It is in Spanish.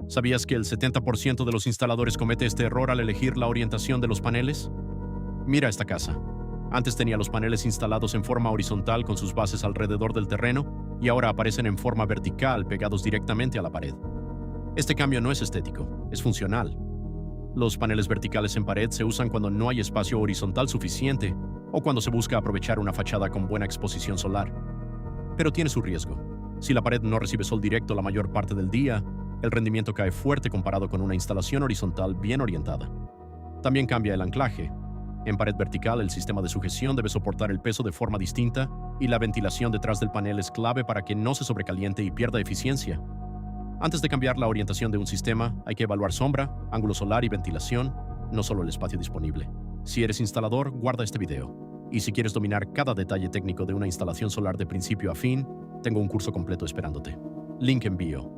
¿Sabías que el 70% de los instaladores comete este error al elegir la orientación de los paneles? Mira esta casa. Antes tenía los paneles instalados en forma horizontal con sus bases alrededor del terreno y ahora aparecen en forma vertical pegados directamente a la pared. Este cambio no es estético, es funcional. Los paneles verticales en pared se usan cuando no hay espacio horizontal suficiente o cuando se busca aprovechar una fachada con buena exposición solar. Pero tiene su riesgo. Si la pared no recibe sol directo la mayor parte del día, el rendimiento cae fuerte comparado con una instalación horizontal bien orientada. También cambia el anclaje. En pared vertical, el sistema de sujeción debe soportar el peso de forma distinta y la ventilación detrás del panel es clave para que no se sobrecaliente y pierda eficiencia. Antes de cambiar la orientación de un sistema, hay que evaluar sombra, ángulo solar y ventilación, no solo el espacio disponible. Si eres instalador, guarda este video. Y si quieres dominar cada detalle técnico de una instalación solar de principio a fin, tengo un curso completo esperándote. Link en bio.